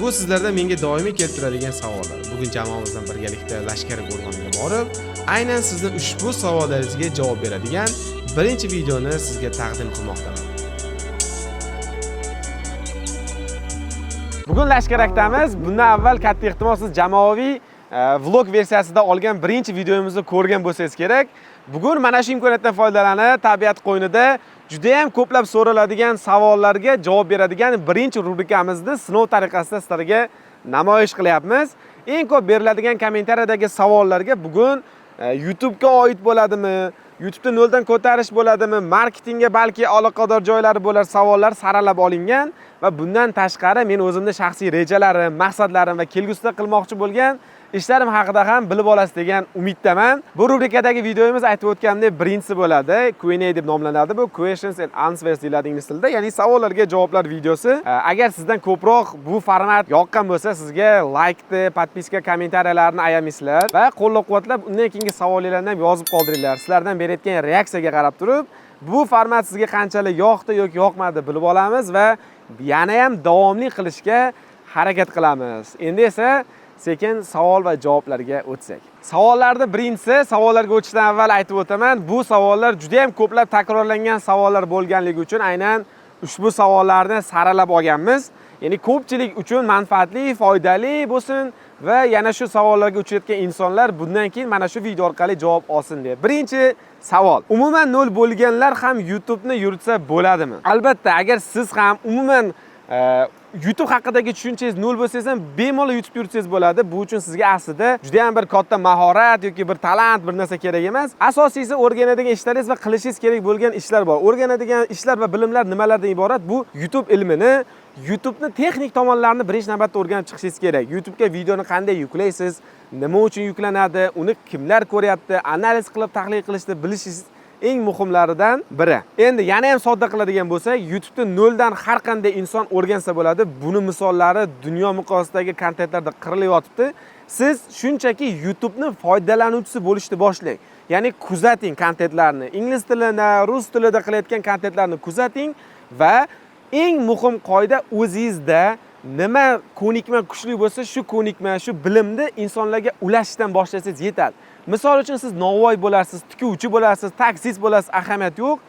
Bu sizlarda menga doimiy keltiradigan savollar. Bugun jamoamizdan birgalikda Lashkari qo'rg'oniga borib, aynan sizni ushbu savollaringizga javob beradigan birinchi videoni sizga taqdim qilmoqdaman. Bugun Lashkarakdamiz. Bundan avval katta ehtimol siz jamoaviy vlog versiyasida olgan birinchi videomizni ko'rgan bo'lsangiz kerak. Bugun mana shu imkoniyatdan foydalanib, tabiat qo'ynida juda ham ko'plab so'raladigan savollarga javob beradigan birinchi rubrikamizni sinov tariqasida sizlarga namoyish qilyapmiz. Eng ko'p beriladigan kommentariyadagi savollarga bugun YouTube ga oid bo'ladimi, YouTube da noldan ko'tarish bo'ladimi, marketingga balki aloqador joylari bo'lar savollar saralab olingan va bundan tashqari men o'zimning shaxsiy rejalarim, maqsadlarim va kelgusida qilmoqchi bo'lgan ishlarim haqida ham bilib olasiz degan umiddaman. Bu rubrikadagi videomiz aytib o'tganimdek birinchisi bo'ladi. Q&A deb nomlanadi. Bu questions and answers deyiladi ingliz tilida, ya'ni savollarga javoblar videosi. Agar sizdan ko'proq bu format yoqqan bo'lsa, sizga like, podpiska, kommentariyalarni ayamaysizlar va qo'llab-quvvatlab undan keyingi savollarni ham yozib qoldiringlar. Sizlardan berayotgan reaksiyaga qarab turib, bu format sizga qanchalik yoqdi yoki yoqmadi bilib olamiz va yana ham davomli qilishga harakat qilamiz. Endi esa sekin savol va javoblarga o'tsak. Savollarning birinchisi, savollarga o'tishdan avval aytib o'taman, bu savollar juda ham ko'plab takrorlangan savollar bo'lganligi uchun aynan ushbu savollarni saralab olganmiz. Ya'ni ko'pchilik uchun manfaatli, foydali bo'lsin va yana shu savollarga uchayotgan insonlar bundan keyin mana shu video orqali javob olsin deb. Birinchi savol. Umuman nol bo'lganlar ham YouTube ni yuritsa bo'ladimi? Albatta, agar siz ham umuman YouTube haqidagi tushunchangiz nol bo'lsangiz ham bemalol YouTube yuritsangiz bo'ladi. Bu uchun sizga aslida juda ham bir katta mahorat yoki bir talant bir narsa kerak emas. Asosiysi o'rganadigan ishlaringiz va qilishingiz kerak bo'lgan ishlar bor. O'rganadigan ishlar va bilimlar nimalardan iborat? Bu YouTube ilmini, YouTube'ni texnik tomonlarini birinchi navbatda o'rganib chiqishingiz kerak. YouTube'ga videoni qanday yuklaysiz, nima uchun yuklanadi, uni kimlar ko'ryapti, analiz qilib tahlil qilishni bilishingiz eng muhimlaridan biri. Endi yana ham sodda qiladigan bo'lsak, YouTube'da noldan har qanday inson o'rgansa bo'ladi. Buni misollari dunyo miqyosidagi kontentlarda qirilyapti. Siz shunchaki YouTube'ni foydalanuvchisi bo'lishni boshlang. Ya'ni kuzating kontentlarni, ingliz tilida, rus tilida qilayotgan kontentlarni kuzating va eng muhim qoida o'zingizda nima ko'nikma kuchli bo'lsa, shu ko'nikma, shu bilimni insonlarga ulashishdan boshlasangiz yetadi. Misol uchun siz novvoy bo'lasiz, tikuvchi bo'lasiz, taksist bo'lasiz, ahamiyat yo'q.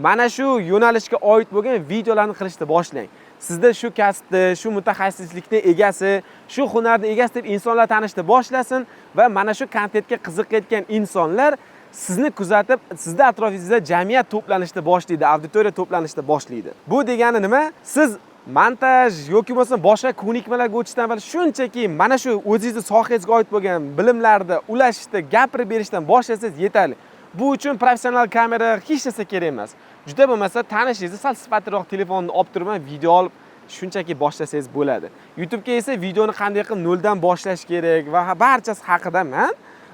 Mana shu yo'nalishga oid bo'lgan videolarni qilishni boshlang. Sizda shu kasbni, shu mutaxassislikni egasi, shu hunarni egasi deb insonlar tanishni boshlasin va mana shu kontentga qiziqayotgan insonlar sizni kuzatib, sizning atrofingizda jamiyat to'planishni boshlaydi, auditoriya to'planishni boshlaydi. Bu degani nima? Siz montaj yoki bo'lmasa boshqa ko'nikmalarga o'tishdan avval shunchaki mana shu o'zingizning sohangizga oid bo'lgan bilimlarni ulashishni, gapirib berishdan boshlasangiz yetarli. Bu uchun professional kamera hech narsa kerak emas. Juda bo'lmasa tanishingizni sal sifatliroq telefonni olib turib video olib shunchaki boshlasangiz bo'ladi. YouTube ga esa videoni qanday qilib noldan boshlash kerak va barchasi haqida men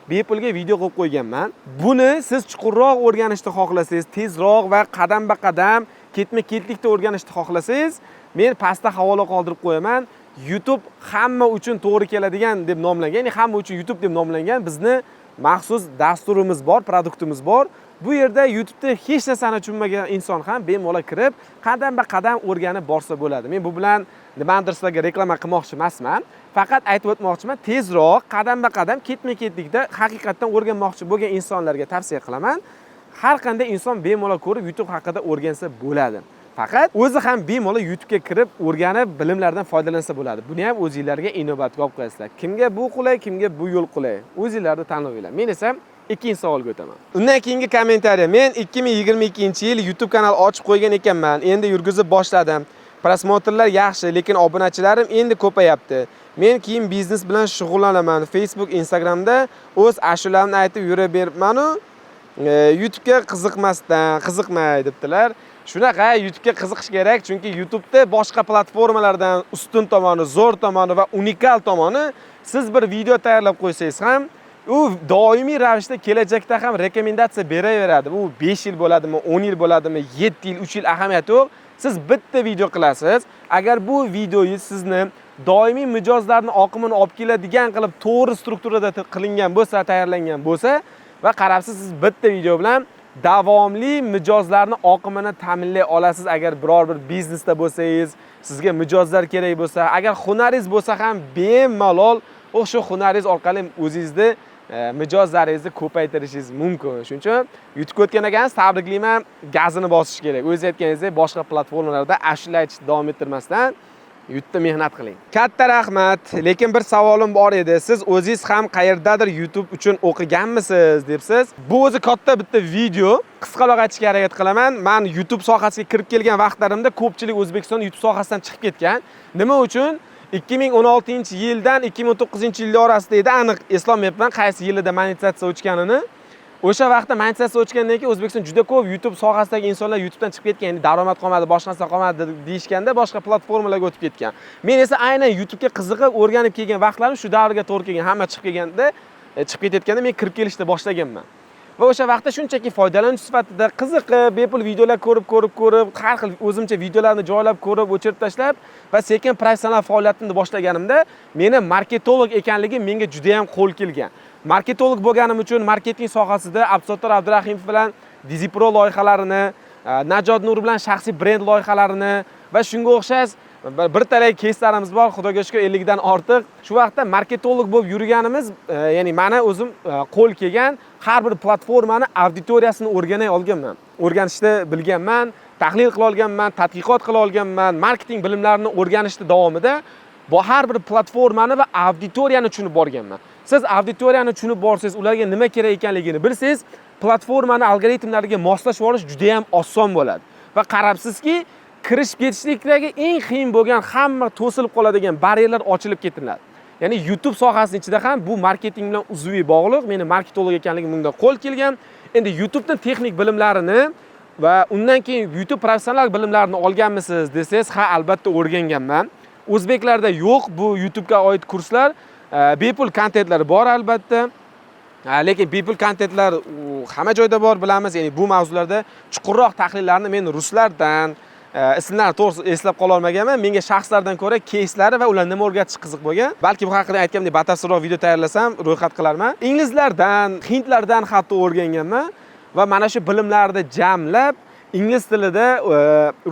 bepulga video qilib qo'yganman. Buni siz chuqurroq o'rganishni xohlasangiz, tezroq va qadam-ba-qadam, ketma-ketlikda o'rganishni xohlasangiz, men pastda havola qoldirib qo'yaman. YouTube hamma uchun to'g'ri keladigan deb nomlangan, ya'ni hamma uchun YouTube deb nomlangan bizni maxsus dasturimiz bor, produktimiz bor. Bu yerda YouTube'da hech narsani tushunmagan inson ham bemalol kirib, qadam-ba-qadam o'rganib borsa bo'ladi. Men bu bilan nimadir sizlarga reklama qilmoqchi emasman. Faqat aytib o'tmoqchiman, tezroq, qadam-ba-qadam, ketma-ketlikda haqiqatan o'rganmoqchi bo'lgan insonlarga tavsiya qilaman. Har qanday inson bemalol ko'rib YouTube haqida o'rgansa bo'ladi. Faqat o'zi ham bemalol YouTube ga kirib, o'rganib, bilimlardan foydalansa bo'ladi. Buni ham o'zingizlarga inobatga olib qo'yasizlar. Kimga bu qulay, kimga bu yo'l qulay. O'zingizlarni tanlayveringlar. Men esa ikkinchi savolga o'taman. Undan keyingi kommentariya. Men 2022-yil YouTube kanal ochib qo'ygan ekanman. Endi yurgizib boshladim. Prosmotrlar yaxshi, lekin obunachilarim endi ko'payapti. Men keyin biznes bilan shug'ullanaman. Facebook, Instagramda o'z ashularimni aytib yuraverman-u, YouTube ga qiziqmay debdilar. Shunaqa YouTube ga qiziqish kerak, chunki YouTube'da boshqa platformalardan ustun tomoni, zo'r tomoni va unikal tomoni siz bir video tayyorlab qo'ysangiz ham, u doimiy ravishda kelajakda ham rekomendatsiya beraveradi. Bu 5 yil bo'ladimi, 10 yil bo'ladimi, 7 yil, 3 yil ahamiyati yo'q. Siz bitta video qilasiz. Agar bu videoyi sizni doimiy mijozlarning oqimini olib keladigan qilib to'g'ri strukturada qilingan bo'lsa, tayyorlangan bo'lsa va qarabsiz siz bitta video bilan davomli mijozlarni oqimini ta'minlay olasiz. Agar biror bir biznesda bo'lsangiz, sizga mijozlar kerak bo'lsa, agar hunaringiz bo'lsa ham bemalol o'sha hunaringiz orqali o'zingizni mijozlaringizni ko'paytirishingiz mumkin. Shuning uchun yutib o'tgan ekansiz, tabriklayman, gazini bosish kerak. O'zingiz aytganingizdek, boshqa platformalarda ashula aytishni davom ettirmasdan yutda mehnat qiling. Katta rahmat. Lekin bir savolim bor edi. Siz o'zingiz ham qayerdadir YouTube uchun o'qiganmisiz debsiz. Bu o'zi katta bitta video. Qisqaroq aytishga harakat qilaman. Men YouTube sohasiga kirib kelgan vaqtlarimda ko'pchilik O'zbekiston YouTube sohasidan chiqib ketgan. Nima uchun? 2016-yildan 2019-yil orasida edi, aniq eslolmayapman qaysi yilida monetizatsiya o'chganini. O'sha vaqtda monetizatsiya o'chgandan keyin O'zbekiston juda ko'p YouTube sohasidagi insonlar YouTubedan chiqib ketgan, ya'ni daromad qolmadi, boshqa narsa qolmadi deyishganda boshqa platformalarga o'tib ketgan. Men esa aynan YouTubega qiziqib, o'rganib kelgan vaqtlarim shu davrga to'g'ri kelgan. Hamma chiqib kelganda, chiqib ketayotganda men kirib kelishni boshlaganman. Va o'sha vaqtda shunchaki foydalanuvchi sifatida qiziqib, bepul videolar ko'rib, har xil o'zimcha videolarni joylab ko'rib, o'chirib tashlab va sekin professional faoliyatimni boshlaganimda meni marketolog ekanligim menga juda ham qo'l kelgan. Marketolog bo'lganim uchun marketing sohasida Abdusattor Abdurahimov bilan Dizipro loyihalarini, Najot Nur bilan shaxsiy brend loyihalarini va shunga o'xshash bir talay keyslarimiz bor, xudoga shukr 50 dan ortiq. Shu vaqtda marketolog bo'lib yurganimiz, ya'ni meni o'zim qo'l kelgan har bir platformani auditoriyasini o'rganay olganman. O'rganishni bilganman, tahlil qila olganman, tadqiqot qila olganman, marketing bilimlarini o'rganishni davomida bu har bir platformani va auditoriyani tushunib borganman. Siz auditoriyani tushunib borsangiz, ularga nima kerak ekanligini bilsangiz, platformani algoritmlariga moslashib olish juda ham oson bo'ladi. Va qarabsizki, kirishib ketishlikdagi eng qiyin bo'lgan, hamma to'silib qoladigan barrierlar ochilib ketiladi. Ya'ni YouTube sohasining ichida ham bu marketing bilan uzviy bog'liq. Meni marketolog ekanligim bundan qo'l kelgan. Endi YouTubening texnik bilimlarini va undan keyin YouTube professional bilimlarini olganmisiz desangiz, ha, albatta o'rganganman. O'zbeklarda yo'q bu YouTubega oid kurslar. Bepul kontentlar bor albatta. Lekin bepul kontentlar hamma joyda bor, bilamiz. Ya'ni bu mavzularda chuqurroq tahlillarni men ruslardan, ismlarini to'g'ri eslab qola olmaganman. Menga shaxslardan ko'ra keyslari va ular nima o'rgatish qiziq bo'lgan. Balki bu haqida aytganimdek batafsilroq video tayyorlasam, ro'yxat qilarman. Inglizlardan, hindlardan hatto o'rganganman va mana shu bilimlarni jamlab ingliz tilida,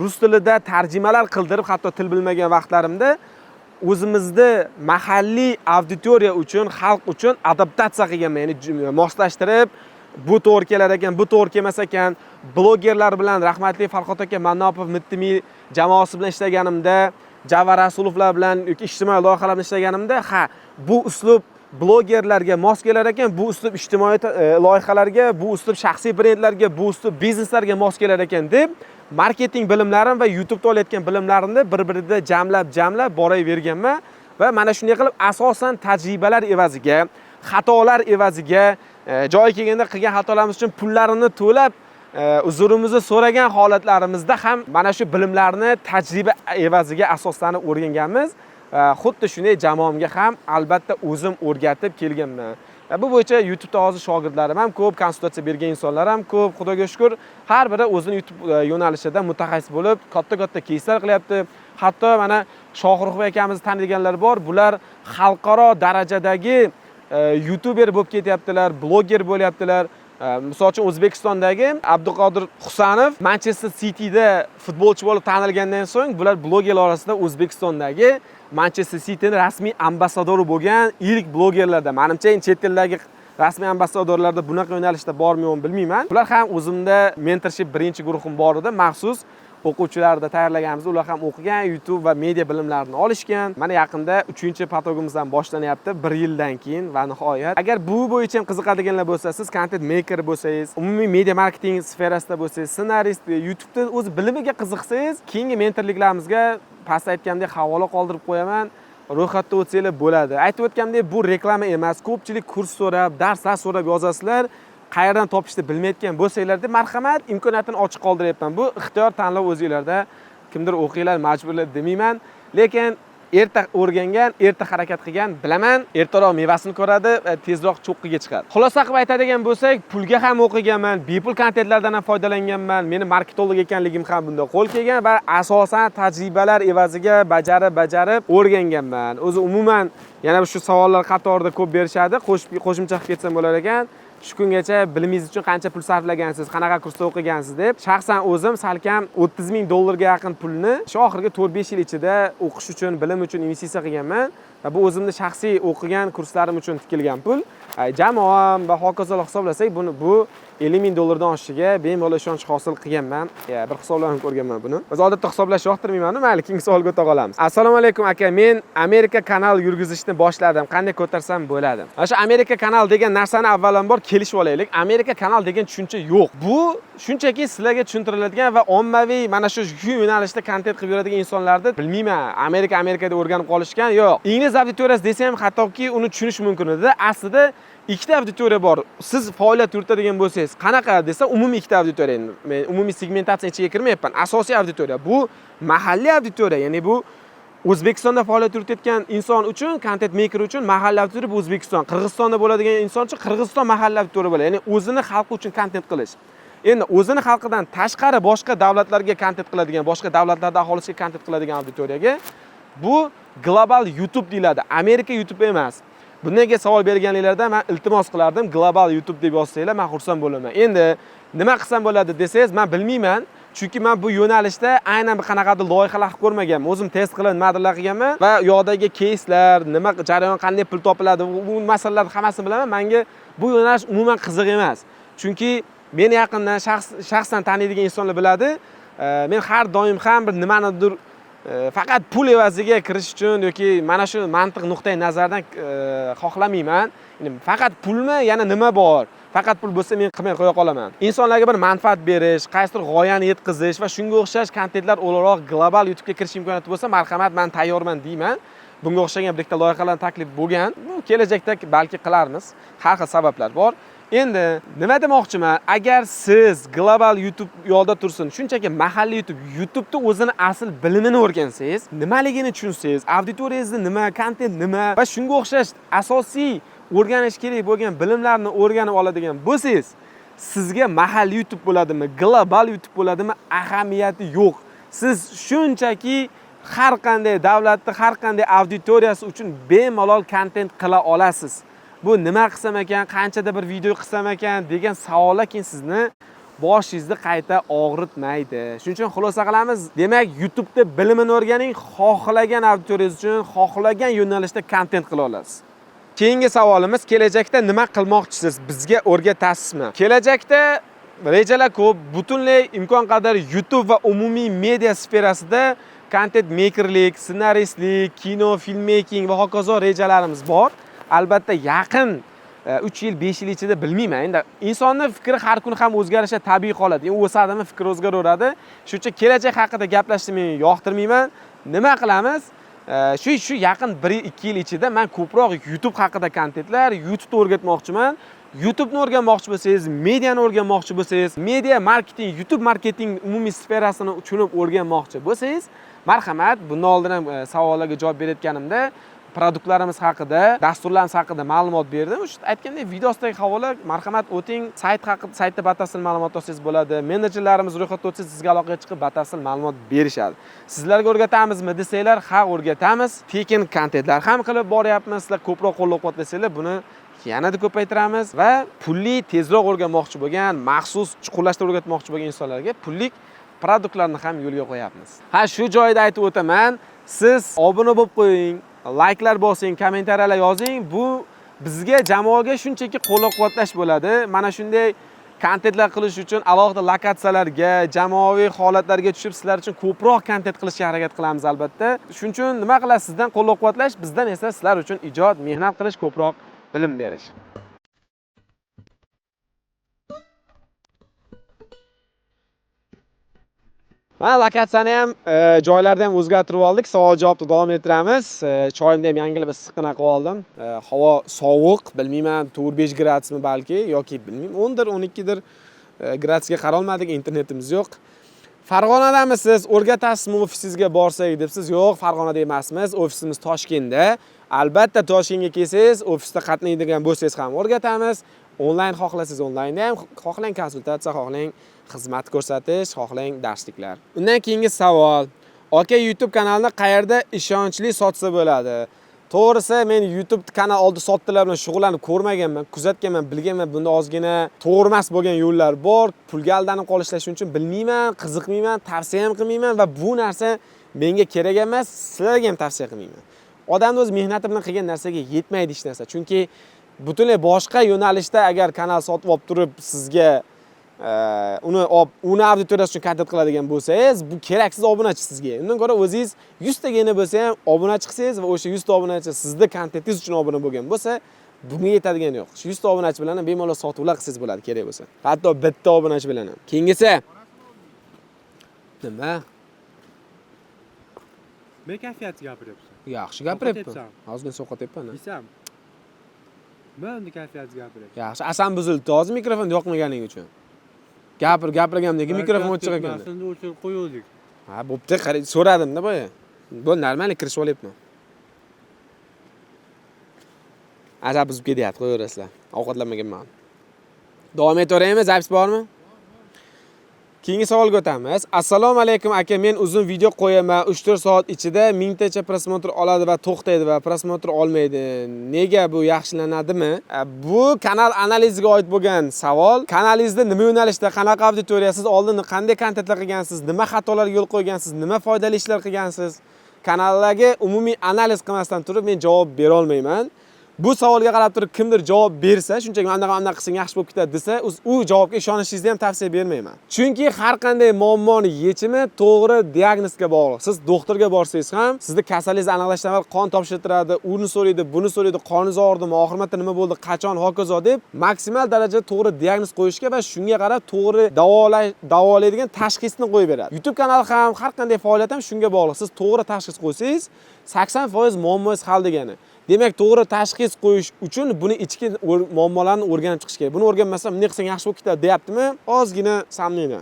rus tilida tarjimalar qildirib, hatto til bilmagan vaqtlarimda o'zimizni mahalliy auditoriya uchun, xalq uchun adaptatsiya qilganman. Ya'ni moslashtirib, bu to'g'ri kelar ekan, bu to'gri kelmas ekan. Blogerlar bilan rahmatli Farhod aka Mannopov Mittimi jamoasi bilan ishlaganimda, Javob Rasulovlar bilan ijtimoiy loyihalar bilan ishlaganimda, ha, bu uslub blogerlarga mos kelar ekan, bu uslub ijtimoiy loyihalarga, bu uslub shaxsiy brendlarga, bu uslub bizneslarga mos kelar ekan deb marketing bilimlarim va YouTube'da olayotgan bilimlarimni bir-birida jamlab boraverganman va mana shunday qilib asosan tajribalar evaziga, xatolar evaziga, joyi kelganda qilgan xatolarimiz uchun pullarini to'lab uzrimizni so'ragan holatlarimizda ham mana shu bilimlarni tajriba evaziga asoslanib o'rganganmiz. Xuddi shunday jamoamga ham albatta o'zim o'rgatib kelganman. Bu bo'yicha YouTube'da hozir shogirdlarim ham ko'p, konsultatsiya bergan insonlar ham ko'p. Xudoga shukr, har biri o'zining YouTube yo'nalishida mutaxassis bo'lib, katta keyslar qilyapti. Hatto mana Shohruh akamizni taniganlar bor. Bular xalqaro darajadagi YouTuber bo'lib ketyaptilar, bloger bo'lyaptilar. Misol uchun O'zbekistondagi Abduqodir Husanov Manchester City'da futbolchi bo'lib tanilgandan so'ng bular blogerlar orasida O'zbekistondagi Manchester City'ning rasmiy ambasadori bo'lgan ilk blogerlardan. Menimcha, chet tildagi rasmiy ambasadorlarda bunaqa yo'nalishda bormi-yo'qmi bilmayman. Ular ham o'zimda mentorship birinchi guruhim bor edi, maxsus o'quvchilarni tayyorlaganmiz. Ular ham o'qigan, YouTube va media bilimlarini olishgan. Mana yaqinda 3-patogimiz ham boshlanyapti 1 yildan keyin va nihoyat. Agar bu bo'yicha ham qiziqadiganlar bo'lsa, siz content maker bo'lsangiz, umumiy media marketing sferasida bo'lsangiz, ssenarist, YouTube'da o'z bilimiga qiziqsangiz, keyingi mentorliklarimizga pastda aytgandek havola qoldirib qo'yaman. Ro'yxatda o'tsanglar bo'ladi. Aytib o'tgandek, bu reklama emas. Ko'pchilik kurs so'rab, darslar so'rab yozasizlar. Qayerdan topishni bilmayotgan bo'lsanglar deb marhamat, imkoniyatini ochiq qoldiryapman. Bu ixtiyor tanlov o'zingizlarda. Kimdir o'qinglar, majburlar demayman. Lekin erta o'rgangan, erta harakat qilgan, bilaman, ertaroq mevasini ko'radi, tezroq cho'qqiga chiqadi. Xulosa qilib aytadigan bo'lsak, pulga ham o'qiganman, bepul kontentlardan ham foydalanganman. Meni marketolog ekanligim ham bunda qo'l kelgan va asosan tajribalar evaziga bajarib o'rganganman. O'zi umuman yana shu savollar qatorida ko'p berishadi, qo'shimcha qilib ketsam bo'lar ekan. shu kungacha bilimingiz uchun qancha pul sarflagansiz, qanaqa kursda o'qigansiz deb. Shaxsan o'zim salkam 30 ming dollarga yaqin pulni shu oxirgi 4-5 yil ichida o'qish uchun, bilim uchun investitsiya qilganman. Va bu o'zimni shaxsiy o'qigan kurslarim uchun tikilgan pul. Jamoam va hokazolar hisoblasak, bu 50 ming dollardan oshishiga bemalol ishonch hosil qilganman. Bir hisoblanib ko'rganman buni. Biz odatda hisoblash yoqtirmayman, mayli, keyingi savolga o'ta qolamiz. Assalomu alaykum aka, men Amerika kanal yurgizishni boshladim. Qanday ko'tarsam bo'ladi? Mana shu Amerika kanal degan narsani avvalambor kelishib olaylik. Amerika kanal degan tushuncha yo'q. Bu shunchaki sizlarga tushuntiriladigan va ommaviy mana shu yo'nalishda kontent qilib yuradigan insonlarni bilmayman. Amerikada o'rganib qolishgan, yo'q. Ingliz auditoriyasi desam, hattoki uni tushunish mumkin edi. Aslida ikkita auditoriya bor. Siz faoliyat yuritadigan bo'lsangiz, qanaqa desa, umumiy ikkita auditoriya. Men umumiy segmentatsiya ichiga kirmayapman. Asosiy auditoriya bu mahalliy auditoriya, ya'ni bu O'zbekistonda faoliyat yuritayotgan inson uchun, content maker uchun mahalliy auditoriya bu O'zbekiston. Qirg'izistonda bo'ladigan inson uchun Qirg'iziston mahalliy auditoriya bo'ladi. Ya'ni o'zini xalqi uchun content qilish. Endi o'zini xalqidan tashqari boshqa davlatlarga content qiladigan, boshqa davlatlarda aholisiga content qiladigan auditoriyaga bu global YouTube deyiladi. Amerika YouTube emas. Bunga savol berganinglarda men iltimos qilardim, global YouTube deb yozsanglar men xursand bo'laman. Endi nima qilsam bo'ladi desangiz, men bilmayman. Chunki men bu yo'nalishda aynan bir qanaqadir loyihalar qilib ko'rmaganman. O'zim test qilib nimadirlar qilganman va yoqdagi keyslar, nima jarayon, qanday pul topiladi, bu masalalarni hammasini bilaman. Menga bu yo'nalish umuman qiziq emas. Chunki meni yaqindan shaxsan taniydigan insonlar biladi. Men har doim ham bir nimanidir faqat pul evaziga kirish uchun yoki mana shu mantiq nuqtai nazardan xohlamayman. Faqat pulmi, yana nima bor? Faqat pul bo'lsa men qilmay qo'ya qolaman. Insonlarga bir manfaat berish, qaysidir g'oyani yetkazish va shunga o'xshash kontentlar o'laroq global YouTube'ga kirish imkoniyati bo'lsa, marhamat, men tayyorman deyman. Bunga o'xshagan bir ikkita loyihalar taklif bo'lgan. Bu kelajakda balki qilarmiz. Har xil sabablar bor. Endi nima demoqchiman? Agar siz global YouTube yo'lda tursin, shunchaki mahalliy YouTube'da o'zini asl bilimini o'rgansangiz, nimaligini tushunsangiz, auditoriyangizni nima, kontent nima va shunga o'xshash asosiy o'rganish kerak bo'lgan bilimlarni o'rganib oladigan bo'lsangiz, sizga mahalliy YouTube bo'ladimi, global YouTube bo'ladimi, ahamiyati yo'q. Siz shunchaki har qanday davlatda, har qanday auditoriyasi uchun bemalol kontent qila olasiz. Bu nima qilsam ekan, qanchada bir video qilsam ekan degan savollar keyin sizni boshingizni qayta og'ritmaydi. Shuning uchun xulosa qilamiz. Demak, YouTube'da bilimini o'rganing, xohlagan auditoriyangiz uchun xohlagan yo'nalishda kontent qila olasiz. Keyingi savolimiz, kelajakda nima qilmoqchisiz? Bizga o'rgatasizmi? Kelajakda rejalar ko'p, butunlay imkon qadar YouTube va umumiy media sferasida content makerlik, ssenaristlik, kino, filmmaking va hokazo rejalarimiz bor. Albatta yaqin 3 yil, 5 yil ichida bilmayman. Endi insonning fikri har kun ham o'zgarishi tabiiy holat. Endi o'sadimi, fikr o'zgaraveradi. Shuning uchun kelajak haqida gaplashishni men yoqtirmayman. Nima qilamiz? Shu yaqin 1-2 yil ichida men ko'proq YouTube haqida kontentlar, YouTube'ni o'rgatmoqchiman. YouTube'ni o'rganmoqchi bo'lsangiz, mediani o'rganmoqchi bo'lsangiz, media marketing, YouTube marketing umumiy sferasini tushunib o'rganmoqchi bo'lsangiz, marhamat, bundan oldin ham savollarga javob berayotganimda produktlarimiz haqida, dasturlarimiz haqida ma'lumot berdim. O'sha aytgandek, video ostidagi havola, marhamat o'ting, sayt haqida, saytda batafsil ma'lumot olsangiz bo'ladi. Menejerlarimiz ro'yxatga o'tsangiz, sizga aloqaga chiqib batafsil ma'lumot berishadi. Sizlarga o'rgatamizmi desanglar, ha, o'rgatamiz. Tekin kontentlar ham qilib boryapmiz. Sizlar ko'proq qo'llab-quvvatlasanglar, buni yanada ko'paytiramiz va pulli, tezroq o'rganmoqchi bo'lgan, maxsus chuqurlashtirib o'rgatmoqchi bo'lgan insonlarga pullik produktlarni ham yo'lga qo'yapmiz. Ha, shu joyda aytib o'taman, siz obuna bo'lib qo'ying, like'lar bosing, kommentariyalar yozing. Bu bizga, jamoaga shunchaki qo'llab-quvvatlash bo'ladi. Mana shunday kontentlar qilish uchun alohida lokatsiyalarga, jamoaviy holatlarga tushib, sizlar uchun ko'proq kontent qilishga harakat qilamiz albatta. Shuning uchun nima qilasiz? Sizdan qo'llab-quvvatlash, bizdan esa sizlar uchun ijod, mehnat qilish, ko'proq bilim berish. Mana lokatsiyani ham, joylarni ham o'zgartirib oldik. Savol-javobni davom ettiramiz. Choyimni ham yangilab issiqqina qilib oldim. Havo sovuq, bilmayman, 4-5 gradusmi balki yoki bilmayman, 10 12 gradusga qarolmadik, internetimiz yo'q. Farg'onadamisiz? O'rgatasizmi ofisingizga borsak debsiz? Yo'q, Farg'onada emasmiz. Ofisimiz Toshkentda. Albatta Toshkentga kelsangiz, ofisda qatnaydigan bo'lsangiz ham o'rgatamiz. Onlayn xohlasangiz onlaynda ham, xohlang konsultatsiya, xohlang xizmat ko'rsatish, xohlang darsliklar. Undan keyingi savol. Aka, YouTube kanalni qayerda ishonchli sotsa bo'ladi? To'g'risi men YouTube kanal oldi sotdilar bilan shug'ullanib ko'rmaganman, kuzatganman, bilganman. Bunda ozgina to'g'ri emas bo'lgan yo'llar bor. Pulga aldanib qolishlar shuning uchun bilmayman, qiziqmayman, tavsiya ham qilmayman va bu narsa menga kerak emas, sizlarga ham tavsiya qilmayman. Odamning o'z mehnati bilan qilgan narsaga yetmaydi hech narsa. Chunki butunlay boshqa yo'nalishda agar kanal sotib olib turib sizga uni auditoriyasi uchun kontent qiladigan bo'lsangiz, bu keraksiz obunachi sizga. Undan ko'ra o'zingiz 100 tagina bo'lsa ham obunachi qilsangiz va o'sha 100 ta obunachi sizning kontentingiz uchun obuna bo'lgan bo'lsa, bunga yetadigani yo'q. Shu 100 ta obunachi bilan ham bemalol sotuvlar qilsangiz bo'ladi kerak bo'lsa. Hatto bitta obunachi bilan ham. Keyingisi nima? Men kayfiyat gapiryapsan. Yaxshi gapiryapman. Hozir sovqotyapman. Desam. Men unda kayfiyat gapiryapman. Yaxshi, asam buzildi. Hozir mikrofon yoqmaganing uchun. Gapirganimdagi mikrofon o'chib ekan. Aslında o'chirib qo'ydik. Ha, bo'pti, qarang, so'radim-da boya. Bu normal kirishib olyapman. Asab buzib ketyapti, qo'yaverasizlar. Ovqatlanmaganman. Davom etaveraymi? Zapis bormi? Keyingi savolga o'tamiz. Assalomu alaykum aka, men uzun video qo'yaman. 3-4 soat ichida 1000 tacha prosmotr oladi va to'xtaydi va prosmotr olmaydi. Nega bu yaxshilanadimi? Bu kanal analiziga oid bo'lgan savol. Kanalingizda nima yo'nalishda, qanaqa auditoriya, siz oldin qanday kontentlar qilgansiz, nima xatolarga yo'l qo'ygansiz, nima foydali ishlar qilgansiz? Kanallarga umumiy analiz qilmasdan turib men javob bera olmayman. Bu savolga qarab turib kimdir javob bersa, shunchaki anaqa qilsang yaxshi bo'lib ketadi desa, u javobga ishonishingizni ham tavsiya bermayman. Chunki har qanday muammoni yechimi to'g'ri diagnozga bog'liq. Siz doktorga borsangiz ham, sizni kasallingizni aniqlashdan avval qon topshirtiradi, uni so'raydi, buni so'raydi, qoningiz og'ridimi, oxir marta nima bo'ldi, qachon, hokazo deb maksimal darajada to'g'ri diagnoz qo'yishga va shunga qarab to'g'ri davolaydigan tashxisni qo'yib beradi. YouTube kanali ham, har qanday faoliyat ham shunga bog'liq. Siz to'g'ri tashxis qo'ysangiz, 80% muammongiz hal degani. Demak, to'g'ri tashxis qo'yish uchun buni ichki muammolarni o'rganib chiqish kerak. Buni o'rganmasam, bunday qilsang yaxshi bo'lib ketadi, deyaptimi? Ozgina samniydi.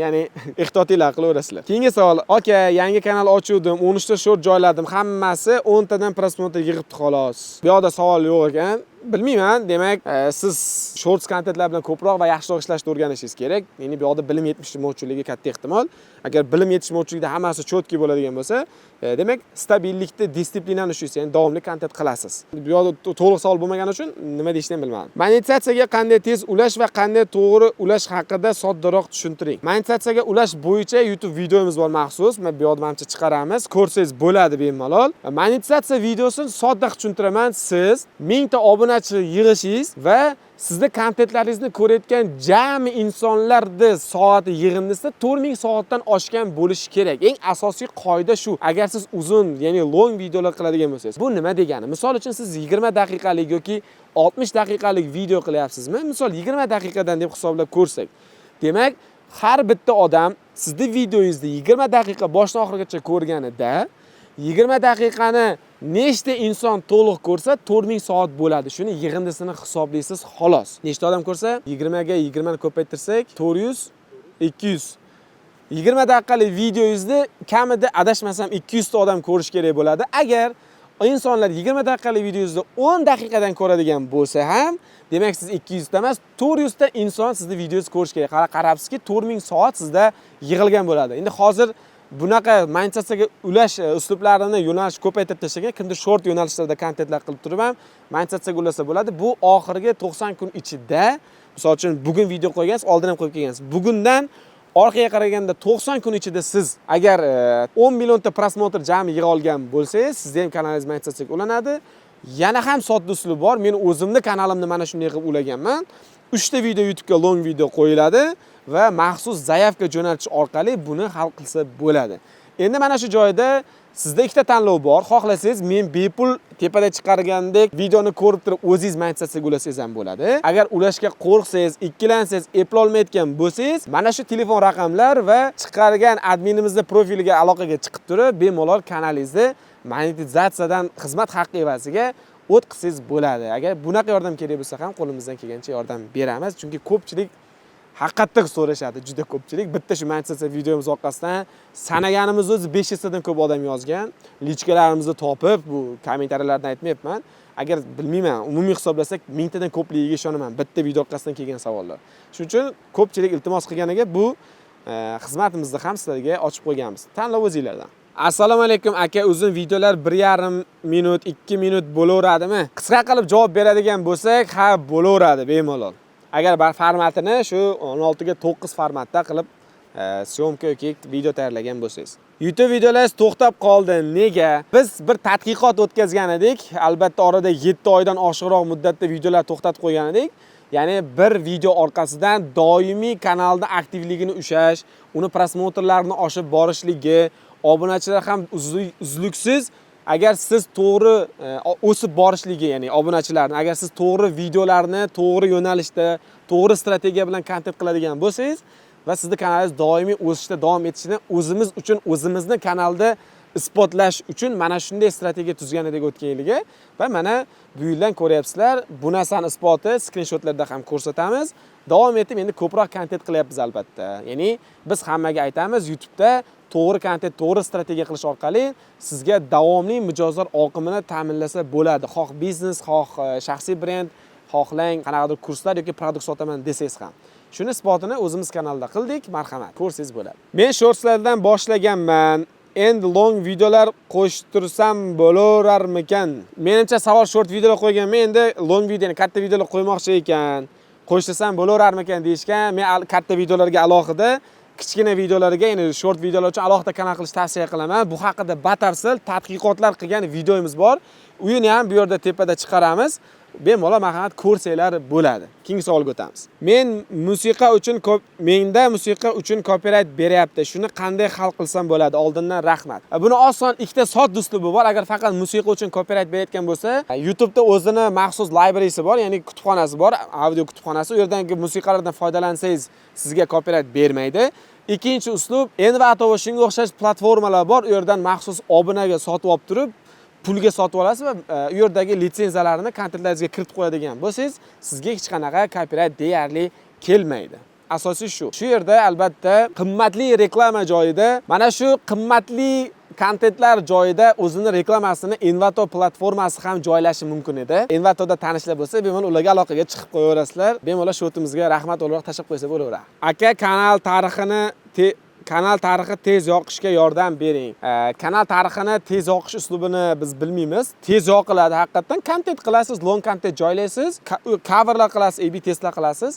Ya'ni ehtiyotinglar qilaverasizlar. Keyingi savol. Aka, yangi kanal ochuvdim, 13 ta short joyladim. Hammasi 10 tadan prosmotr yig'ibdi xolos. Bu yoqda savol yo'q ekan. Bilmayman. Demak, siz shorts kontentlar bilan ko'proq va yaxshiroq ishlashni o'rganishingiz kerak. Ya'ni bu yoqda bilim yetishmovchiligi katta ehtimol. Agar bilim yetishmovchilikda hammasi chotki bo'ladigan bo'lsa, demak, stabillikda, disiplinani ushlaysiz, ya'ni davomli kontent qilasiz. Bu yoqda to'liq savol bo'lmagani uchun nima deyishni ham bilmadim. Monetizatsiyaga qanday tez ulash va qanday to'g'ri ulash haqida soddaroq tushuntiring. Monetizatsiyaga ulash bo'yicha YouTube videomiz bor maxsus. Men bu yoqda menimcha chiqaramiz. Ko'rsangiz bo'ladi bemalol. Monetizatsiya videosini sodda tushuntiraman. Siz 1000 ta obunachi yig'ishingiz va sizning kontentlaringizni ko'rayotgan jami insonlarni soati yig'indisida 4000 soatdan oshgan bo'lishi kerak. Eng asosiy qoida shu. Agar siz uzun, ya'ni long videolar qiladigan bo'lsangiz, bu nima degani? Misol uchun siz 20 daqiqalik yoki 60 daqiqalik video qilyapsizmi? Misol 20 daqiqadan deb hisoblab ko'rsak. Demak, har bitta odam sizning videongizni 20 daqiqa boshdan oxirigacha ko'rganida 20 daqiqani nechta inson to'liq ko'rsa 4000 soat bo'ladi. Shuni yig'indisini hisoblaysiz xolos. Nechta odam ko'rsa 20 ga 20 ni ko'paytirsak 400, 200. 20 daqiqalik videongizni kamida adashmasam 200 ta odam ko'rish kerak bo'ladi. Agar insonlar 20 daqiqalik videongizni 10 daqiqadan ko'radigan bo'lsa ham, demak siz 200 ta emas, 400 ta inson sizning videongizni ko'rish kerak. Qarabsizki, 4000 soat sizda yig'ilgan bo'ladi. Endi hozir bunaqa monetizatsiyaga ulash uslublarini yo'nalish ko'paytirib tashlagan, kimdir short yo'nalishlarda kontentlar qilib turib ham monetizatsiyaga ulasa bo'ladi. Bu oxirgi 90 kun ichida, misol uchun bugun video qo'ygansiz, oldin ham qo'yib kelgansiz. Bugundan orqaga qaraganda 90 kun ichida siz agar 10 million ta prosmotr jami yig'a olgan bo'lsangiz, sizning ham kanalingiz monetizatsiyaga ulanadi. Yana ham sodda uslub bor. Men o'zimning kanalimni mana shunday qilib ulaganman. 3 ta video YouTube'ga long video qo'yiladi va maxsus zaявка jo'natish orqali buni hal qilsa bo'ladi. Endi mana shu joyda sizda ikkita tanlov bor. Xohlasangiz men bepul tepada chiqargandek videoni ko'rib turib o'zingiz monetizatsiyaga ulasangiz ham bo'ladi. Agar ulashga qo'rqsangiz, ikkilansangiz, eplolmayotgan bo'lsangiz, mana shu telefon raqamlar va chiqargan adminimizning profiliga aloqaga chiqib turib, bemalol kanalingizni monetizatsiyadan xizmat haqqi evaziga o'tkazsangiz bo'ladi. Agar bunaqa yordam kerak bo'lsa ham qo'limizdan kelgancha yordam beramiz. Chunki ko'pchilik haqiqatda so'rashadi, juda ko'pchilik. Bitta shu monetizatsiya videomiz orqasidan sanaganimiz o'zi 500 tadan ko'p odam yozgan. Lichkalarimizni topib, bu kommentariyalardan aytmayapman. Agar bilmayman, umumiy hisoblasak 1000 tadan ko'pligiga ishonaman. Bitta video orqasidan kelgan savollar. Shuning uchun ko'pchilik iltimos qilganiga bu xizmatimizni ham sizlarga ochib qo'yganmiz. Tanlov o'zingizlardan. Assalomu alaykum aka, uzun videolar 1,5 minut, 2 minut bo'laveradimi? Qisqa qilib javob beradigan bo'lsak, ha, bo'laveradi bemalol. Agar formatini shu 16 ga 9 formatda qilib syomka yoki video tayyorlagan bo'lsangiz. YouTube videolaringiz to'xtab qoldi. Nega? Biz bir tadqiqot o'tkazgan edik. Albatta orada 7 oydan oshiqroq muddatda videolar to'xtatib qo'ygan edik. Ya'ni bir video orqasidan doimiy kanalda aktivligini ushlash, uni prosmotrlarini oshib borishligi, obunachilar ham uzluksiz agar siz to'g'ri o'sib borishligi, ya'ni obunachilarni agar siz to'g'ri videolarni to'g'ri yo'nalishda, to'g'ri strategiya bilan kontent qiladigan bo'lsangiz va sizning kanalingiz doimiy o'sishda davom etishini o'zimiz uchun o'zimizni kanalda isbotlash uchun mana shunday strategiya tuzgan edik o'tgan yiliga va mana bu yildan ko'ryapsizlar, bu narsani isboti skrinshotlarda ham ko'rsatamiz. Davom etib endi ko'proq kontent qilyapmiz albatta. Ya'ni biz hammaga aytamiz, YouTube'da to'g'ri kontent, to'g'ri strategiya qilish orqali sizga davomli mijozlar oqimini ta'minlasa bo'ladi. Xoh biznes, xoh shaxsiy brend, xohlang qanaqadir kurslar yoki produkt sotaman desangiz ham. Shuni isbotini o'zimiz kanalda qildik, marhamat, ko'rsangiz bo'ladi. Men shortslardan boshlaganman. Endi long videolar qo'shtirsam bo'lararmikan? Menimcha savol short videolar qo'yganman, endi long video, ya'ni katta videolar qo'ymoqchi ekan. Qo'shtirsam bo'lararmikan deyishgan. Men katta videolarga alohida, kichkina videolarga, ya'ni short videolar uchun alohida kanal qilish tavsiya qilaman. Bu haqida batafsil tadqiqotlar qilgan videomiz bor. Uyini ham bu yerda tepada chiqaramiz. Bemalol marhamat ko'rsanglar bo'ladi. Keyingi savolga o'tamiz. Menda musiqa uchun copyright beryapti. Shuni qanday hal qilsam bo'ladi? Oldindan rahmat. Buni oson ikkita sodda uslubi bor. Agar faqat musiqa uchun copyright berayotgan bo'lsa, YouTube'da o'zini maxsus librarysi bor, ya'ni kutubxonasi bor, audio kutubxonasi. U yerdagi musiqalardan foydalansangiz sizga copyright bermaydi. Ikkinchi uslub, Envato va shunga o'xshash platformalar bor. U yerdan maxsus obunaga sotib olib turib pulga sotib olasiz va u yerdagi litsenziyalarini kontentlaringizga kiritib qo'yadigan bo'lsangiz, sizga hech qanaqa copyright deyarli kelmaydi. Asosiy shu. Shu yerda albatta qimmatli reklama joyida, mana shu qimmatli kontentlar joyida o'zini reklamasini Envato platformasi ham joylashi mumkin edi. Envatoda tanishlar bo'lsa, bemalol ularga aloqaga chiqib qo'yaverasizlar. Bemalol shotimizga rahmat o'laroq tashab qo'ysa bo'laveradi. Aka, kanal tarixi tez yoqishga yordam bering. Kanal tarixini tez yoqish uslubini biz bilmaymiz. Tez yoqiladi haqiqatan. Kontent qilasiz, long kontent joylaysiz, coverlar qilasiz, A/B testlar qilasiz.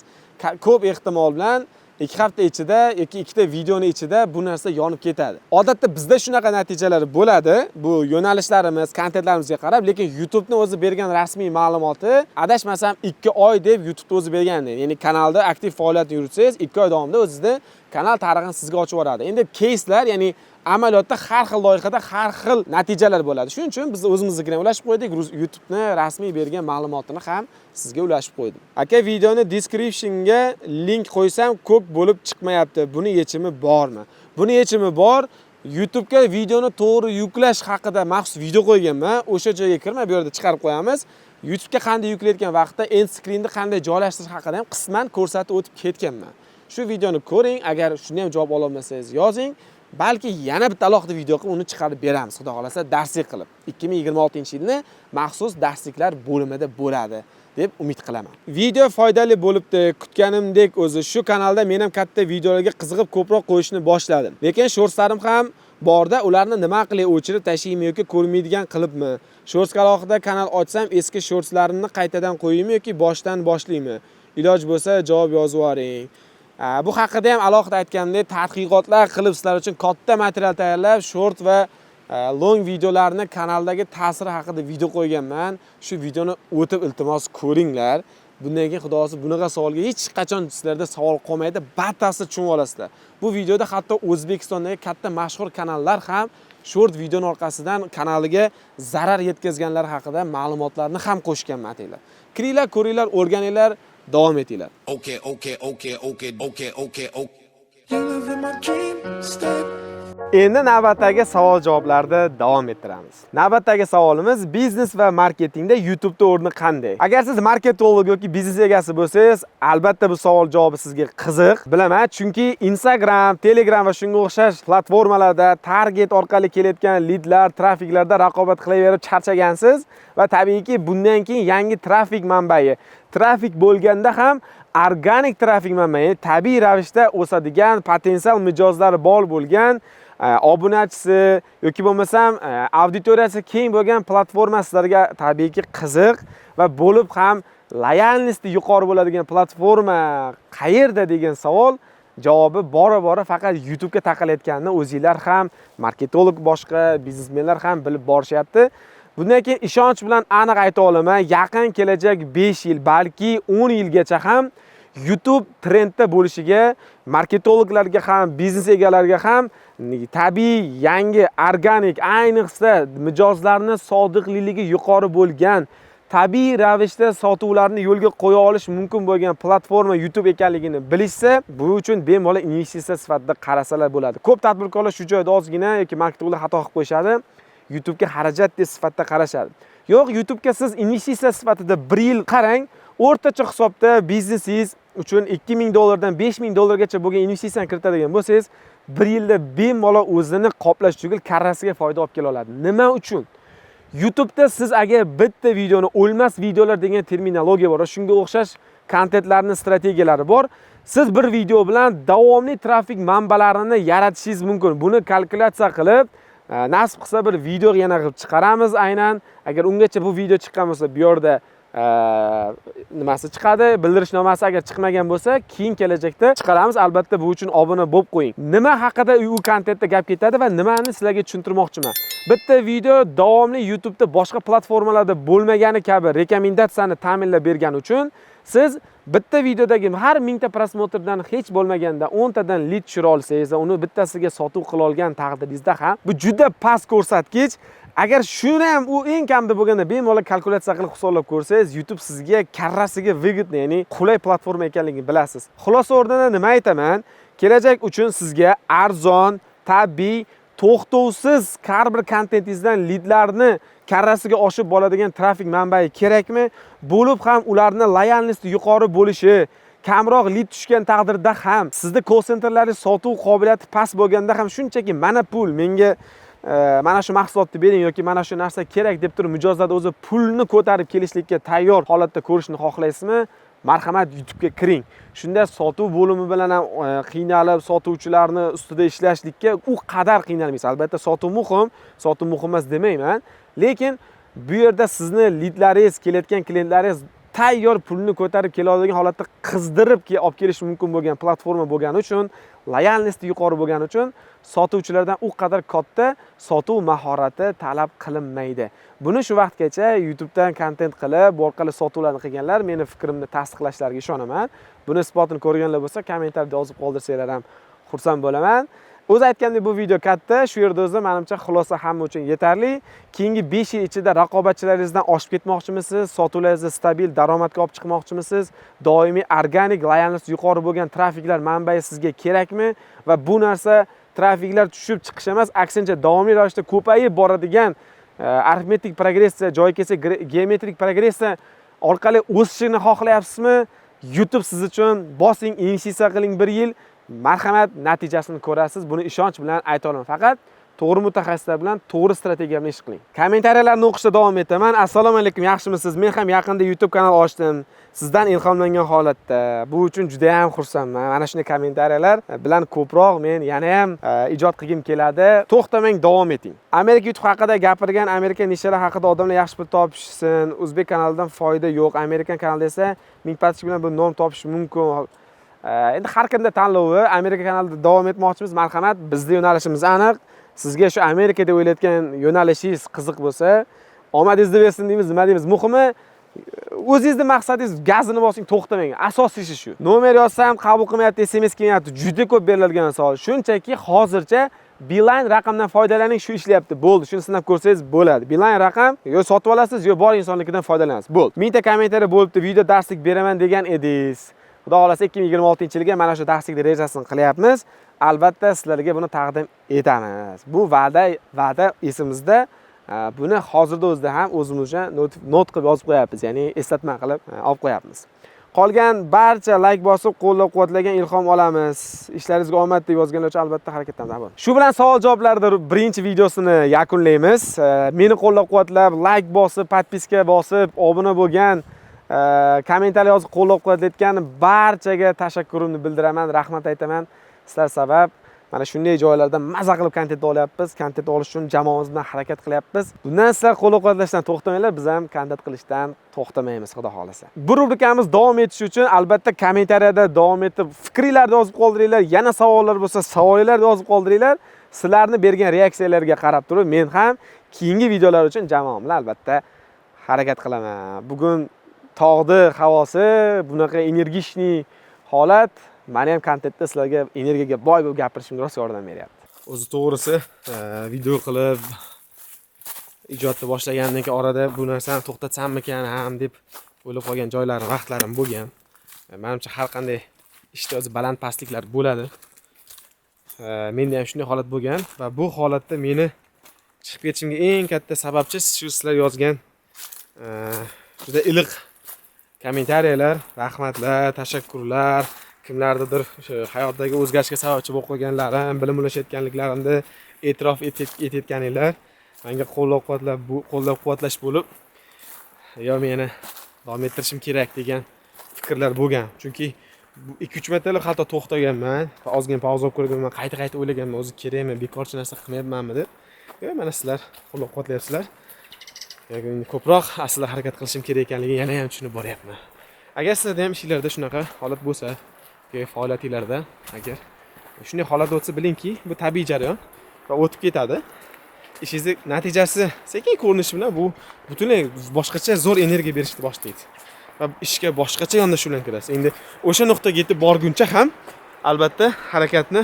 Ko'p ehtimol bilan 2 hafta ichida yoki 2 ta videoni ichida bu narsa yonib ketadi. Odatda bizda shunaqa natijalar bo'ladi. Bu yo'nalishlarimiz, kontentlarimizga qarab, lekin YouTube'ning o'zi bergan rasmiy ma'lumoti, adashmasam 2 oy deb YouTube o'zi bergan. Ya'ni kanalda aktiv faoliyat yuritsangiz, 2 oy davomida o'zingizda kanal tarixini sizga ochib yuboradi. Endi case'lar, ya'ni amaliyotda har xil loyihada har xil natijalar bo'ladi. Shuning uchun biz o'zimiznikini ulashib qo'ydik. YouTube'ni rasmiy bergan ma'lumotini ham sizga ulashib qo'ydim. Aka, videoni descriptionga link qo'ysam ko'p bo'lib chiqmayapti. Buni yechimi bormi? Buni yechimi bor. YouTube'ga videoni to'g'ri yuklash haqida maxsus video qo'yganman. O'sha joyga kirmay, bu yerda chiqarib qo'yamiz. YouTube'ga qanday yuklayotgan vaqtda end screenni qanday joylashtirish haqida ham qisman ko'rsatib o'tib ketganman. Shu videoni ko'ring, agar shuni ham javob ola olmasangiz yozing. Balki yana bitta alohida video qilib uni chiqarib beramiz, xudo xolasa, darslik qilib. 2026-yilni maxsus darsliklar bo'limida bo'ladi deb umid qilaman. Video foydali bo'libdi, kutganimdek o'zi. Shu kanalda men ham katta videolarga qiziqib ko'proq qo'yishni boshladim. Lekin shortslarim ham borda, ularni nima qilib o'chirib tashlaymi yoki ko'rmaydigan qilibmi? Shortsga alohida kanal ochsam, eski shortslarimni qaytadan qo'yaymi yoki boshdan boshlaymi? Iloj bo'lsa javob yozib yuboring. Bu haqida ham alohida aytganimdek, tadqiqotlar qilib sizlar uchun katta material tayyorlab, short va long videolarni kanaldagi ta'siri haqida video qo'yganman. Shu videoni o'tib iltimos ko'ringlar. Bundan keyin xudo xolasa bunaqa savolga hech qachon sizlarda savol qolmaydi, batafsil tushunib olasizlar. Bu videoda hatto O'zbekistondagi katta mashhur kanallar ham short videoning orqasidan kanaliga zarar yetkazganlar haqida ma'lumotlarni ham qo'shganman aytinglar. Kiringlar, ko'ringlar, o'rganinglar. Davom etinglar. Okay. You're living my dream, step. Endi navbatdagi savol javoblarda davom ettiramiz. Navbatdagi savolimiz biznes va marketingda YouTube'da o'rni qanday? Agar siz marketolog yoki biznes egasi bo'lsangiz, albatta bu savol javobi sizga qiziq. Bilaman, chunki Instagram, Telegram va shunga o'xshash platformalarda target orqali kelayotgan leadlar, trafiklarda raqobat qilaverib charchagansiz va tabiiyki bundan keyin yangi trafik manbai, trafik bo'lganda ham organik trafik manbai, tabiiy ravishda o'sadigan, potensial mijozlari bor bo'lgan obunachisi yoki bo'lmasam auditoriyasi keng bo'lgan platforma sizlarga tabiiyki qiziq va bo'lib ham loyalnosti yuqori bo'ladigan platforma qayerda degan savol javobi bora faqat YouTube ga taqalayotganini o'zingizlar ham, marketolog boshqa biznesmenlar ham bilib borishyapti. Bundan keyin ishonch bilan aniq ayta olaman, yaqin kelajak 5 yil, balki 10 yilgacha ham YouTube trendda bo'lishiga, marketologlarga ham, biznes egalariga ham tabiiy, yangi, organik, ayniqsa mijozlarning sodiqliligi yuqori bo'lgan, tabiiy ravishda sotuvlarni yo'lga qo'ya olish mumkin bo'lgan platforma YouTube ekanligini bilishsa, bu uchun bemalol investitsiya sifatida qarasalar bo'ladi. Ko'p tadbirkorlar shu joyda ozgina yoki marketologlar xato qilib qo'yishadi. YouTube ga xarajat deb sifatida qarashadi. Yo'q, YouTube ga siz investitsiya sifatida 1 yil qarang, o'rtacha hisobda biznesingiz uchun $2000 dan $5000 bo'lgan investitsiyani kiritadigan bo'lsangiz, 1 yilda bemalol o'zini qoplash tugul karrasiga foyda olib kela oladi. Nima uchun? YouTube'da siz agar bitta videoni o'lmas videolar degan terminologiya bor, shunga o'xshash kontentlarning strategiyalari bor. Siz bir video bilan davomli trafik manbalarini yaratishingiz mumkin. Buni kalkulyatsiya qilib, nasib qilsa bir video yana qilib chiqaramiz aynan. Agar ungacha bu video chiqqan bo'lsa, bu yerda nimasi chiqadi, bildirishnomasi agar chiqmagan bo'lsa, keyin kelajakda chiqaramiz. Albatta bu uchun obuna bo'lib qo'ying. Nima haqida u kontentda gap ketadi va nimani sizlarga tushuntirmoqchiman. Bitta video davomli YouTube'da boshqa platformalarda bo'lmagani kabi rekomendatsiyani ta'minlab bergani uchun siz bitta videodagi har 1000 ta prosmotrdan hech bo'lmaganda 10 tadan lead tushira olsangiz va uni bittasiga sotuv qila olgan taqdiringizda ham bu juda past ko'rsatkich. Agar shuni ham u eng kamda bo'lganda bemalol kalkulyatsiya qilib hisoblab ko'rsangiz, YouTube sizga karrasiga выгодный, ya'ni qulay platforma ekanligini bilasiz. Xulosa o'rnida nima aytaman? Kelajak uchun sizga arzon, tabiiy, to'xtovsiz har bir kontentingizdan leadlarni karrasiga oshib bo'ladigan trafik manbai kerakmi? Bo'lib ham ularning loyalnosti yuqori bo'lishi, kamroq lead tushgan taqdirda ham, sizda call centerlaringiz sotuv qobiliyati past bo'lganda ham shunchaki mana pul, menga mana shu mahsulotni bering yoki mana shu narsa kerak deb turib mijozlar o'zi pulni ko'tarib kelishlikka tayyor holatda ko'rishni xohlaysizmi? Marhamat, YouTube ga kiring. Shunda sotuv bo'limi bilan ham qiynalib, sotuvchilarni ustida ishlashlikka u qadar qiynalmaysiz. Albatta sotuv muhim emas demayman, lekin bu yerda sizni leadlaringiz, kelayotgan klientlaringiz tayyor pulni ko'tarib kela oladigan holatda qizdirib olib kelish mumkin bo'lgan platforma bo'lgani uchun, loyalnosti yuqori bo'lgani uchun sotuvchilardan u qadar katta sotuv mahorati talab qilinmaydi. Buni shu vaqtgacha YouTube'dan kontent qilib, bu orqali sotuvlarni qilganlar meni fikrimni tasdiqlashlariga ishonaman. Buni isbotini ko'rganlar bo'lsa, kommentariyada yozib qoldirsanglar ham xursand bo'laman. O'zi aytgandek, bu video katta, shu yerda o'zi menimcha xulosa hamma uchun yetarli. Keyingi 5 yil ichida raqobatchilaringizdan oshib ketmoqchimisiz? Sotuvlaringizni stabil daromadga olib chiqmoqchimisiz? Doimiy organik, loyalnosti yuqori bo'lgan trafiklar manbai sizga kerakmi? Va bu narsa trafiklar tushib chiqish emas, aksincha davomli ravishda ko'payib boradigan arifmetik progressiya, joyi kelsa geometrik progressiya orqali o'sishini xohlayapsizmi? YouTube siz uchun bosing, investitsiya qiling 1 yil. Marhamat, natijasini ko'rasiz. Buni ishonch bilan ayta olaman. Faqat to'g'ri mutaxassislar bilan to'g'ri strategiya bilan ish qiling. Kommentariyalarni o'qishda davom etaman. Assalomu alaykum, yaxshimisiz? Men ham yaqinda YouTube kanal ochdim. Sizdan ilhomlangan holatda. Bu uchun juda ham xursandman. Mana shunday kommentariyalar bilan ko'proq men yana ham ijod qilgim keladi. To'xtamang, davom eting. Amerika YouTube haqida gapirgan, Amerika nishalar haqida odamlar yaxshi pul topishsin. O'zbek kanalidan foyda yo'q. Amerikan kanalida esa ming patch bilan bu nom topish mumkin. Endi har kimda tanlovi. Amerika kanalida davom etmoqchimiz. Marhamat, bizning yo'nalishimiz aniq. Sizga shu Amerika deb o'ylayotgan yo'nalishingiz qiziq bo'lsa, omadingizni bersin deymiz, nima deymiz? Muhimi o'zingizning maqsadingiz gazini bosing, to'xtamang. Asosiysi shu. Nomer yozsam qabul qilmayapti, SMS kelmayapti. Juda ko'p beriladigan savol. Shunchaki hozircha Beeline raqamdan foydalaning, shu ishlayapti. Bo'ldi. Shuni sinab ko'rsangiz bo'ladi. Beeline raqam yo sotib olasiz, yo bor insonligidan foydalanasiz. Bo'ldi. 1000 ta kommentariy bo'libdi. Video darslik beraman degan edingiz. Xudo xolasa 2026-yilga mana shu darslikni rejasini qilyapmiz. Albatta sizlarga buni taqdim etamiz. Bu va'da esimizda. Buni hozirda o'zida ham o'zimizcha not qilib yozib qo'yapmiz, ya'ni eslatma qilib olib qo'yapmiz. Qolgan barcha like bosib, qo'llab-quvvatlagan ilhom olamiz. Ishlaringizga omad deb yozganlar uchun albatta harakatlanamiz. Shu bilan savol-javoblarning birinchi videosini yakunlaymiz. Meni qo'llab-quvvatlab, like bosib, podpiska bosib, obuna bo'lgan, kommentariy yozib qo'llab-quvvatlayotgan barchaga tashakkurimni bildiraman, rahmat aytaman. Sizlar sabab Mana shunday joylarda maza qilib kontent olyapmiz. Kontent olish uchun jamoamiz bilan harakat qilyapmiz. Bundan sizlar qo'llab-quvvatlashdan to'xtamanglar, biz ham kontent qilishdan to'xtamaymiz, xudo xolasa. Bu rubrikamiz davom etishi uchun albatta kommentariyada davom etib fikringizni yozib qoldiringlar. Yana savollar bo'lsa, savollarni yozib qoldiringlar. Sizlarni bergan reaksiyalarga qarab turib, men ham keyingi videolar uchun jamoam bilan albatta harakat qilaman. Bugun tog'ni havosi, bunaqa energichni holat meni ham kontentda sizlarga energiyaga boy bo'lib gapirishimga rosa yordam beryapti. O'zi to'g'risi, video qilib ijodni boshlagandan keyin orada bu narsani to'xtatsammikan ham deb o'ylab qolgan joylarim, vaqtlarim bo'lgan. Menimcha har qanday ishda o'zi baland pastliklar bo'ladi. Menda ham shunday holat bo'lgan va bu holatda meni chiqib ketishimga eng katta sababchi shu sizlar yozgan juda iliq kommentariyalar, rahmatlar, tashakkurlar, kimlardadir o'sha hayotdagi o'zgarishga sababchi bo'lib qolganlarim, bilim ulashayotganliklarimni e'tirof etayotganinglar menga qo'llab-quvvatlash bo'lib, yo meni davom ettirishim kerak degan fikrlar bo'lgan. Chunki 2-3 martalab hatto to'xtaganman va ozgina pauza olib ko'rganman, qayta o'ylaganman, o'zi kerakmi, bekorchi narsa qilmayapmanmi deb. Mana sizlar qo'llab-quvvatlayapsizlar. Ko'proq aslida harakat qilishim kerak ekanligini yana ham tushunib boryapman. Agar sizlarda ham ishingizda shunaqa holat bo'lsa, faoliyatingizda agar shunday holat o'tsa, bilingki, bu tabiiy jarayon va o'tib ketadi. Ishingiz natijasi sekin ko'rinishi bilan bu butunlay boshqacha zo'r energiya berishni boshlaydi va ishga boshqacha yondashuvlanib kirasiz. Endi o'sha nuqtaga yetib borguncha ham albatta harakatni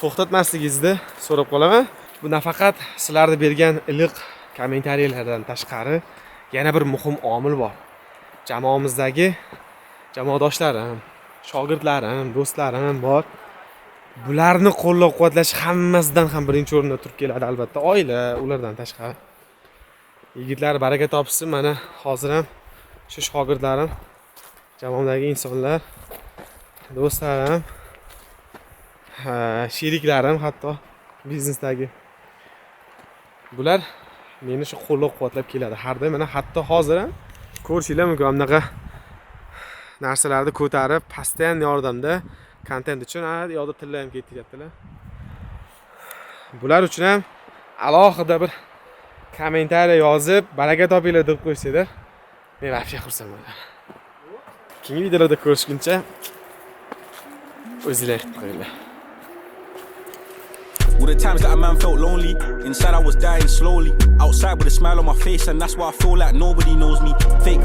to'xtatmasligingizni so'rab qolaman. Bu nafaqat sizlarga bergan iliq kommentariyalardan tashqari yana bir muhim omil bor. Jamoamizdagi jamoadoshlarim, shogirdlarim, do'stlarim bor. Bularni qo'llab-quvvatlash hammasidan ham birinchi o'rinda turib keladi, albatta oila, ulardan tashqari. Yigitlar baraka topsin, mana hozir ham shu shogirdlarim, jamoamdagi insonlar, do'stlarim, sheriklarim, hatto biznesdagi bular meni shu qo'llab-quvvatlab keladi. Har doim mana hatto hozir ham ko'rishinglar mumkin, bunaqa narsalarni ko'tarib, pastdan yordamda kontent uchun yo'lda tillayam ketyaptilar. Bular uchun ham alohida bir kommentariya yozib, baraka topinglar deb qo'ysanglar, men vafsha xursand bo'laman. Keyingi videolarda ko'rishguncha o'zinglar qilib qo'yinglar. All the times that a man felt lonely, inside I was dying slowly. Outside with a smile on my face, and that's why I feel like nobody knows me. Fake